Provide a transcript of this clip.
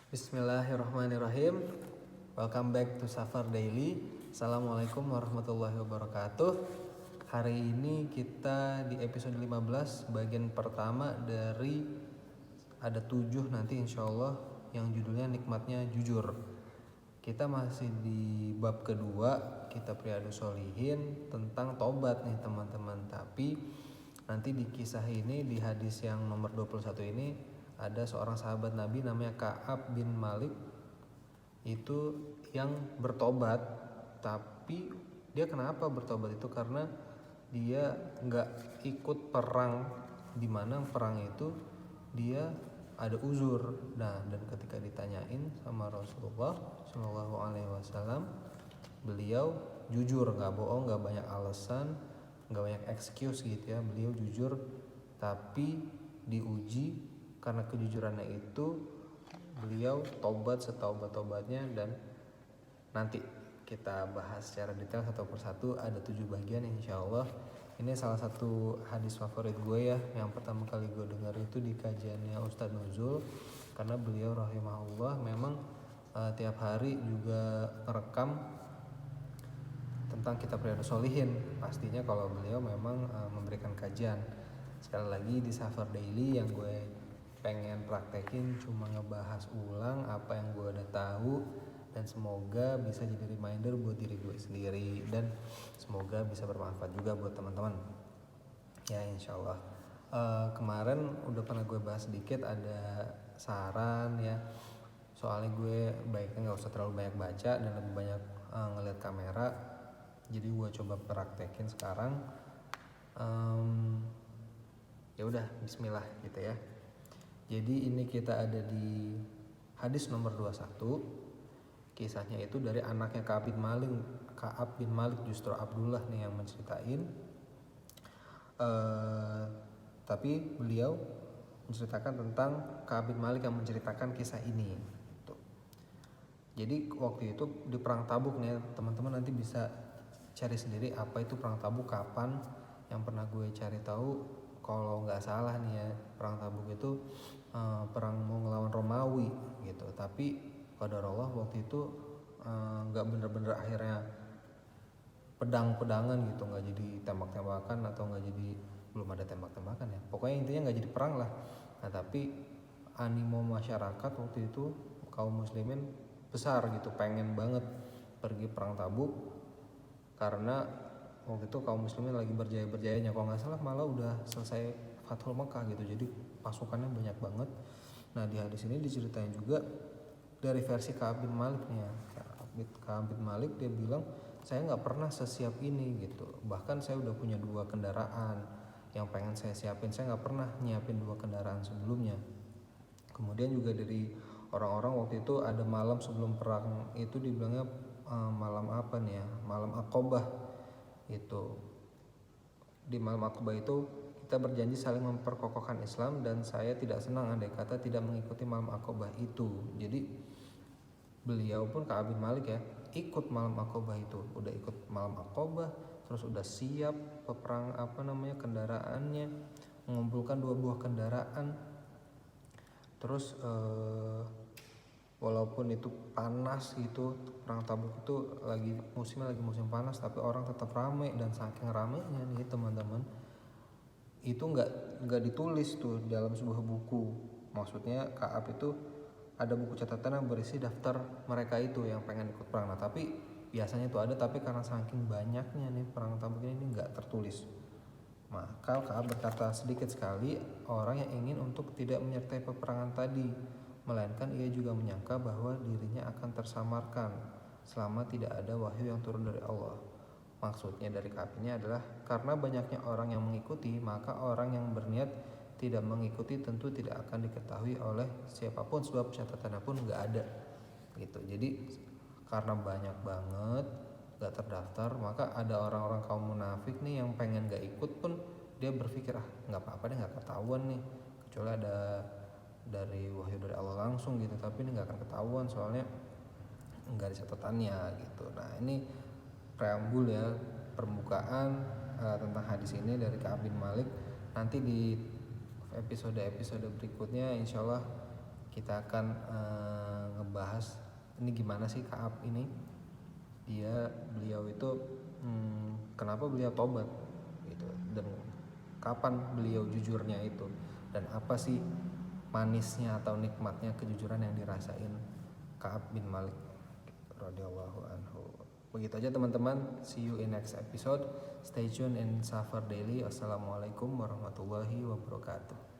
Bismillahirrahmanirrahim. Welcome back to Safar Daily. Assalamualaikum warahmatullahi wabarakatuh. Hari ini kita di episode 15 bagian pertama dari ada 7 nanti insyaallah yang judulnya nikmatnya jujur. Kita masih di bab kedua kitab Riyadhus Shalihin tentang tobat nih teman-teman. Tapi nanti di kisah ini di hadis yang nomor 21 ini ada seorang sahabat Nabi namanya Ka'ab bin Malik itu yang bertobat. Tapi dia kenapa bertobat itu karena dia nggak ikut perang, di mana perang itu dia ada uzur. Nah, dan ketika ditanyain sama Rasulullah Shallallahu Alaihi Wasallam, beliau jujur, nggak bohong, nggak banyak alasan, nggak banyak excuse gitu ya. Beliau jujur, tapi diuji karena kejujurannya itu beliau tobat setaubat-tobatnya. Dan nanti kita bahas secara detail satu persatu, ada 7 bagian insyaallah. Ini salah satu hadis favorit gue ya, yang pertama kali gue dengar itu di kajiannya Ustadz Nuzul, karena beliau rahimahullah memang tiap hari juga merekam tentang kitab Riyadhus Shalihin. Pastinya kalau beliau memang memberikan kajian. Sekali lagi di Safar Daily yang gue pengen praktekin cuma ngebahas ulang apa yang gue udah tahu, dan semoga bisa jadi reminder buat diri gue sendiri, dan semoga bisa bermanfaat juga buat teman-teman ya insyaallah. Kemarin udah pernah gue bahas sedikit, ada saran ya, soalnya gue baiknya nggak usah terlalu banyak baca dan lebih banyak ngeliat kamera. Jadi gue coba praktekin sekarang. Ya udah, bismillah gitu ya. Jadi ini kita ada di hadis nomor 21. Kisahnya itu dari anaknya Ka'ab bin Malik, justru Abdullah nih yang menceritain. Tapi beliau menceritakan tentang Ka'ab bin Malik yang menceritakan kisah ini. Tuh. Jadi waktu itu di perang Tabuk nih, teman-teman nanti bisa cari sendiri apa itu perang Tabuk, kapan. Yang pernah gue cari tahu, kalau nggak salah nih ya, perang Tabuk itu perang mau ngelawan Romawi gitu. Tapi qadarullah waktu itu nggak bener-bener akhirnya pedang-pedangan gitu, nggak jadi tembak-tembakan, atau nggak jadi, belum ada tembak-tembakan ya, pokoknya intinya nggak jadi perang lah. Nah tapi animo masyarakat waktu itu, kaum muslimin besar gitu, pengen banget pergi perang Tabuk, karena waktu itu kaum muslimin lagi berjaya-berjayanya, kalau nggak salah malah udah selesai Fathul Mekah gitu, jadi pasukannya banyak banget. Nah di hadis ini diceritain juga dari versi Ka'ab bin Malik nih ya. Ka'ab bin Malik dia bilang, saya nggak pernah sesiap ini gitu, bahkan saya udah punya 2 kendaraan yang pengen saya siapin, saya nggak pernah nyiapin 2 kendaraan sebelumnya. Kemudian juga dari orang-orang waktu itu ada malam sebelum perang itu dibilangnya malam apa nih ya, malam Aqobah itu. Di malam Aqobah itu kita berjanji saling memperkokohkan Islam, dan saya tidak senang andai kata tidak mengikuti malam Aqobah itu. Jadi beliau pun Ka'ab bin Malik ya ikut malam Aqobah itu, udah ikut malam Aqobah, terus udah siap peperang kendaraannya, mengumpulkan 2 buah kendaraan. Terus walaupun itu panas gitu, perang Tabuk itu musim panas, tapi orang tetap ramai. Dan saking ramainya nih teman-teman, itu nggak ditulis tuh dalam sebuah buku. Maksudnya Ka'ab itu ada buku catatan yang berisi daftar mereka itu yang pengen ikut perang. Nah tapi biasanya itu ada, tapi karena saking banyaknya nih perang Tabuk ini nggak tertulis. Maka Ka'ab berkata, sedikit sekali orang yang ingin untuk tidak menyertai peperangan tadi, melainkan ia juga menyangka bahwa dirinya akan tersamarkan selama tidak ada wahyu yang turun dari Allah. Maksudnya dari Ka'ab ini adalah karena banyaknya orang yang mengikuti, maka orang yang berniat tidak mengikuti tentu tidak akan diketahui oleh siapapun, sebab catatannya pun nggak ada gitu. Jadi karena banyak banget nggak terdaftar, maka ada orang-orang kaum munafik nih yang pengen nggak ikut pun dia berpikir, nggak apa-apa deh, nggak ketahuan nih, kecuali ada dari wahyu dari Allah langsung gitu, tapi ini nggak akan ketahuan soalnya nggak ada catatannya gitu. Nah ini preambul ya, permukaan tentang hadis ini dari Ka'ab bin Malik. Nanti di episode berikutnya insyaallah kita akan ngebahas ini gimana sih Ka'ab ini, beliau itu kenapa beliau tobat gitu, dan kapan beliau jujurnya itu, dan apa sih manisnya atau nikmatnya kejujuran yang dirasain Ka'ab bin Malik radhiyallahu anhu. Begitu aja teman-teman, see you in next episode, stay tune in Safar Daily. Assalamualaikum warahmatullahi wabarakatuh.